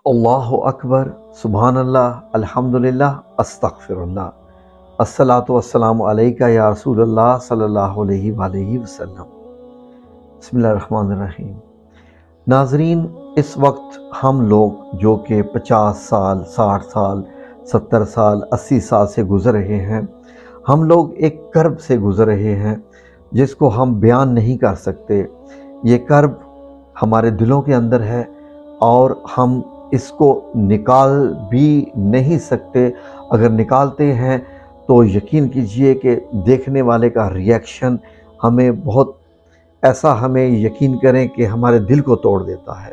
اللہ اکبر، سبحان اللہ، الحمدللہ، استغفراللہ، الصلاۃ والسلام علیکہ یا رسول اللہ صلی اللہ علیہ وآلہ وسلم۔ بسم اللہ الرحمن الرحیم۔ ناظرین، اس وقت ہم لوگ جو کہ 50 سال، 60 سال، 70 سال، 80 سال سے گزر رہے ہیں، ہم لوگ ایک کرب سے گزر رہے ہیں جس کو ہم بیان نہیں کر سکتے۔ یہ کرب ہمارے دلوں کے اندر ہے اور ہم اس کو نکال بھی نہیں سکتے۔ اگر نکالتے ہیں تو یقین کیجئے کہ دیکھنے والے کا ریاکشن ہمیں بہت ایسا، ہمیں یقین کریں کہ ہمارے دل کو توڑ دیتا ہے۔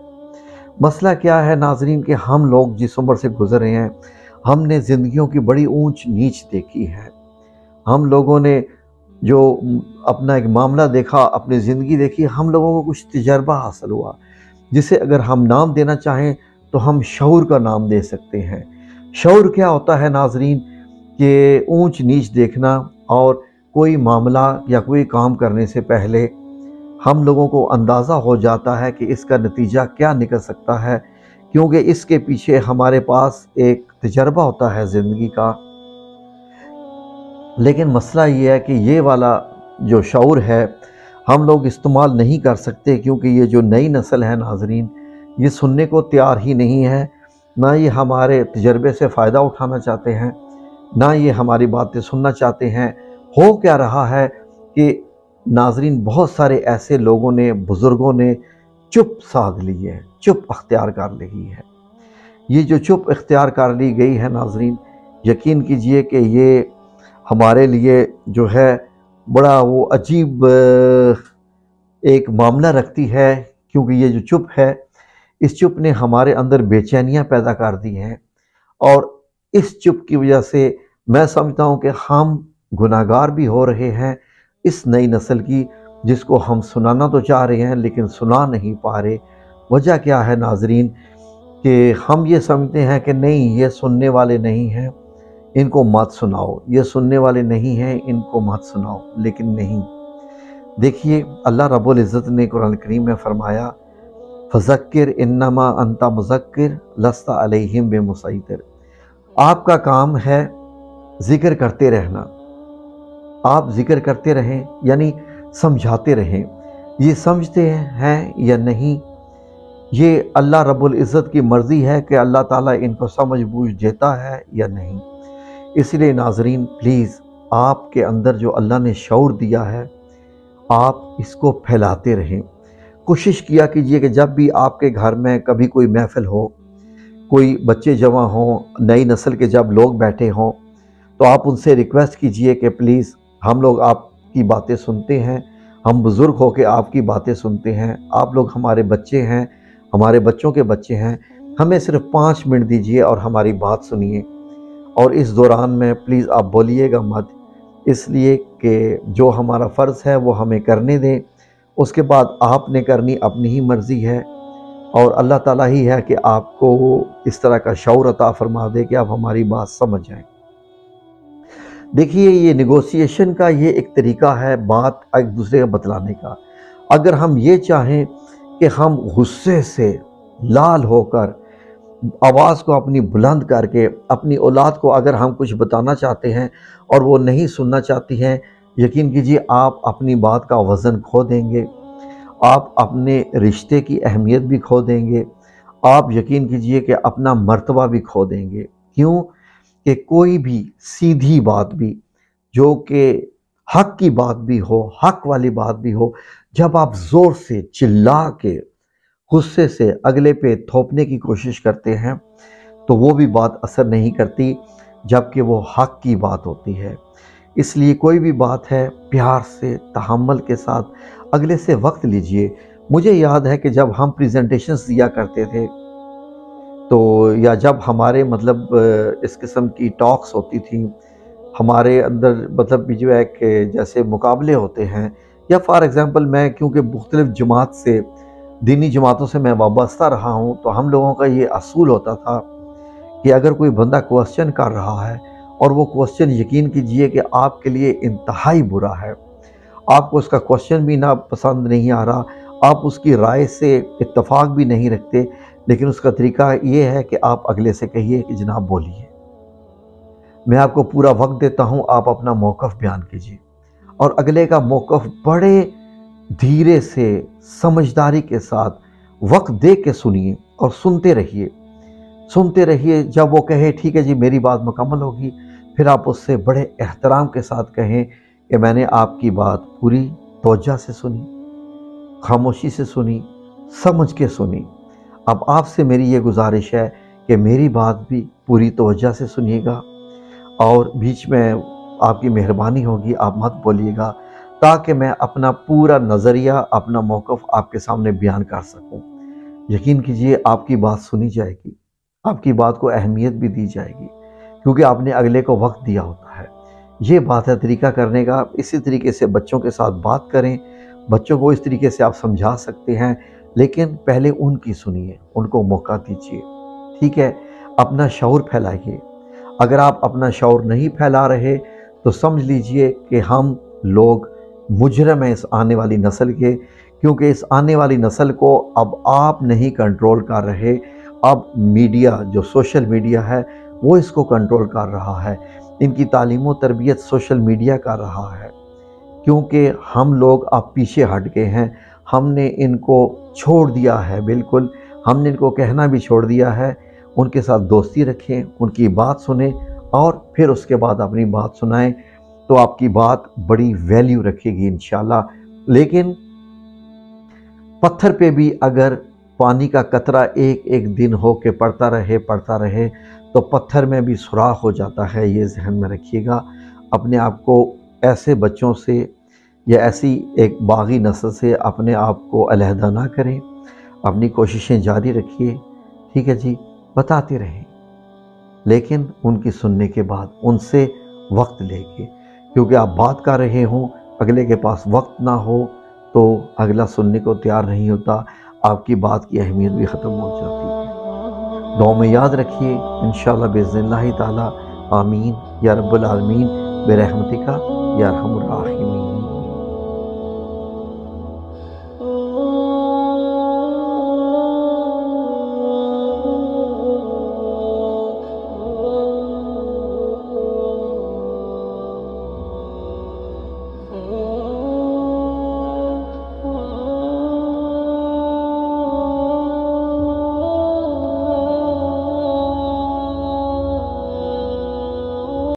مسئلہ کیا ہے ناظرین کہ ہم لوگ جس عمر سے گزر رہے ہیں، ہم نے زندگیوں کی بڑی اونچ نیچ دیکھی ہے۔ ہم لوگوں نے جو اپنا ایک معاملہ دیکھا، اپنی زندگی دیکھی، ہم لوگوں کو کچھ تجربہ حاصل ہوا جسے اگر ہم نام دینا چاہیں تو ہم شعور کا نام دے سکتے ہیں۔ شعور کیا ہوتا ہے ناظرین؟ کہ اونچ نیچ دیکھنا اور کوئی معاملہ یا کوئی کام کرنے سے پہلے ہم لوگوں کو اندازہ ہو جاتا ہے کہ اس کا نتیجہ کیا نکل سکتا ہے، کیونکہ اس کے پیچھے ہمارے پاس ایک تجربہ ہوتا ہے زندگی کا۔ لیکن مسئلہ یہ ہے کہ یہ والا جو شعور ہے ہم لوگ استعمال نہیں کر سکتے، کیونکہ یہ جو نئی نسل ہے ناظرین، یہ سننے کو تیار ہی نہیں ہے، نہ یہ ہمارے تجربے سے فائدہ اٹھانا چاہتے ہیں، نہ یہ ہماری باتیں سننا چاہتے ہیں۔ ہو کیا رہا ہے کہ ناظرین بہت سارے ایسے لوگوں نے، بزرگوں نے چپ سادھ لی ہے، چپ اختیار کر لی ہے۔ یہ جو چپ اختیار کر لی گئی ہے ناظرین، یقین کیجئے کہ یہ ہمارے لیے جو ہے بڑا وہ عجیب ایک معاملہ رکھتی ہے، کیونکہ یہ جو چپ ہے، اس چپ نے ہمارے اندر بے چینیاں پیدا کر دی ہیں، اور اس چپ کی وجہ سے میں سمجھتا ہوں کہ ہم گناہگار بھی ہو رہے ہیں اس نئی نسل کی، جس کو ہم سنانا تو چاہ رہے ہیں لیکن سنا نہیں پا رہے۔ وجہ کیا ہے ناظرین؟ کہ ہم یہ سمجھتے ہیں کہ نہیں، یہ سننے والے نہیں ہیں، ان کو مت سناؤ، یہ سننے والے نہیں ہیں، ان کو مت سناؤ۔ لیکن نہیں، دیکھیے اللہ رب العزت نے قرآن کریم میں فرمایا، فذکر انما انت مذکر لست علیہم بمسیطر۔ آپ کا کام ہے ذکر کرتے رہنا، آپ ذکر کرتے رہیں، یعنی سمجھاتے رہیں۔ یہ سمجھتے ہیں یا نہیں، یہ اللہ رب العزت کی مرضی ہے کہ اللہ تعالیٰ ان کو سمجھ بوجھ دیتا ہے یا نہیں۔ اس لیے ناظرین پلیز، آپ کے اندر جو اللہ نے شعور دیا ہے، آپ اس کو پھیلاتے رہیں۔ کوشش کیا کیجئے کہ جب بھی آپ کے گھر میں کبھی کوئی محفل ہو، کوئی بچے جمع ہوں، نئی نسل کے جب لوگ بیٹھے ہوں، تو آپ ان سے ریکویسٹ کیجئے کہ پلیز، ہم لوگ آپ کی باتیں سنتے ہیں، ہم بزرگ ہو کے آپ کی باتیں سنتے ہیں، آپ لوگ ہمارے بچے ہیں، ہمارے بچوں کے بچے ہیں، ہمیں صرف 5 منٹ دیجئے اور ہماری بات سنیے، اور اس دوران میں پلیز آپ بولیے گا مت، اس لیے کہ جو ہمارا فرض ہے وہ ہمیں کرنے دیں، اس کے بعد آپ نے کرنی اپنی ہی مرضی ہے، اور اللہ تعالیٰ ہی ہے کہ آپ کو اس طرح کا شعور عطا فرما دے کہ آپ ہماری بات سمجھ جائیں۔ دیکھیے، یہ نیگوسیشن کا یہ ایک طریقہ ہے بات ایک دوسرے کا بتلانے کا۔ اگر ہم یہ چاہیں کہ ہم غصے سے لال ہو کر، آواز کو اپنی بلند کر کے، اپنی اولاد کو اگر ہم کچھ بتانا چاہتے ہیں اور وہ نہیں سننا چاہتی ہیں، یقین کیجیے آپ اپنی بات کا وزن کھو دیں گے، آپ اپنے رشتے کی اہمیت بھی کھو دیں گے، آپ یقین کیجیے کہ اپنا مرتبہ بھی کھو دیں گے۔ کیوں؟ کہ کوئی بھی سیدھی بات بھی، جو کہ حق کی بات بھی ہو، حق والی بات بھی ہو، جب آپ زور سے چلا کے غصے سے اگلے پہ تھوپنے کی کوشش کرتے ہیں تو وہ بھی بات اثر نہیں کرتی، جبکہ وہ حق کی بات ہوتی ہے۔ اس لیے کوئی بھی بات ہے پیار سے، تحمل کے ساتھ اگلے سے وقت لیجئے۔ مجھے یاد ہے کہ جب ہم پریزنٹیشنز دیا کرتے تھے تو، یا جب ہمارے اس قسم کی ٹاکس ہوتی تھیں، ہمارے اندر جو ہے کہ جیسے مقابلے ہوتے ہیں، یا فار ایگزامپل میں کیونکہ مختلف جماعت سے، دینی جماعتوں سے میں وابستہ رہا ہوں، تو ہم لوگوں کا یہ اصول ہوتا تھا کہ اگر کوئی بندہ کوسچن کر رہا ہے اور وہ کوسچن یقین کیجئے کہ آپ کے لیے انتہائی برا ہے، آپ کو اس کا کوسچن بھی نہ پسند نہیں آ رہا، آپ اس کی رائے سے اتفاق بھی نہیں رکھتے، لیکن اس کا طریقہ یہ ہے کہ آپ اگلے سے کہیے کہ جناب بولیے، میں آپ کو پورا وقت دیتا ہوں، آپ اپنا موقف بیان کیجیے، اور اگلے کا موقف بڑے دھیرے سے سمجھداری کے ساتھ وقت دے کے سنیے اور سنتے رہیے۔ جب وہ کہے ٹھیک ہے جی میری بات مکمل ہوگی، پھر آپ اس سے بڑے احترام کے ساتھ کہیں کہ میں نے آپ کی بات پوری توجہ سے سنی، خاموشی سے سنی، سمجھ کے سنی۔ اب آپ سے میری یہ گزارش ہے کہ میری بات بھی پوری توجہ سے سنیے گا، اور بیچ میں آپ کی مہربانی ہوگی آپ مت بولیے گا، تاکہ میں اپنا پورا نظریہ، اپنا موقف آپ کے سامنے بیان کر سکوں۔ یقین کیجئے آپ کی بات سنی جائے گی، آپ کی بات کو اہمیت بھی دی جائے گی، کیونکہ آپ نے اگلے کو وقت دیا ہوتا ہے۔ یہ بات ہے طریقہ کرنے کا۔ اسی طریقے سے بچوں کے ساتھ بات کریں، بچوں کو اس طریقے سے آپ سمجھا سکتے ہیں، لیکن پہلے ان کی سنیے، ان کو موقع دیجیے، ٹھیک ہے؟ اپنا شعور پھیلائیے۔ اگر آپ اپنا شعور نہیں پھیلا رہے تو سمجھ لیجئے کہ ہم لوگ مجرم ہیں اس آنے والی نسل کے، کیونکہ اس آنے والی نسل کو اب آپ نہیں کنٹرول کر رہے، اب میڈیا، جو سوشل میڈیا ہے، وہ اس کو کنٹرول کر رہا ہے۔ ان کی تعلیم و تربیت سوشل میڈیا کر رہا ہے، کیونکہ ہم لوگ اب پیچھے ہٹ گئے ہیں۔ ہم نے ان کو چھوڑ دیا ہے، بالکل ہم نے ان کو کہنا بھی چھوڑ دیا ہے ان کے ساتھ دوستی رکھیں، ان کی بات سنیں، اور پھر اس کے بعد اپنی بات سنائیں، تو آپ کی بات بڑی ویلیو رکھے گی انشاءاللہ۔ لیکن پتھر پہ بھی اگر پانی کا قطرہ ایک ایک دن ہو کے پڑتا رہے تو پتھر میں بھی سوراخ ہو جاتا ہے، یہ ذہن میں رکھیے گا۔ اپنے آپ کو ایسے بچوں سے یا ایسی ایک باغی نسل سے اپنے آپ کو علیحدہ نہ کریں، اپنی کوششیں جاری رکھیے، ٹھیک ہے جی؟ بتاتے رہیں، لیکن ان کی سننے کے بعد ان سے وقت لے کے، کیونکہ آپ بات کر رہے ہوں، اگلے کے پاس وقت نہ ہو تو اگلا سننے کو تیار نہیں ہوتا، آپ کی بات کی اہمیت بھی ختم ہو جاتی ہے۔ دعا میں یاد رکھیے، انشاءاللہ باذن اللہ تعالی، آمین یا رب العالمین، برحمتک یا ارحم الراحمین۔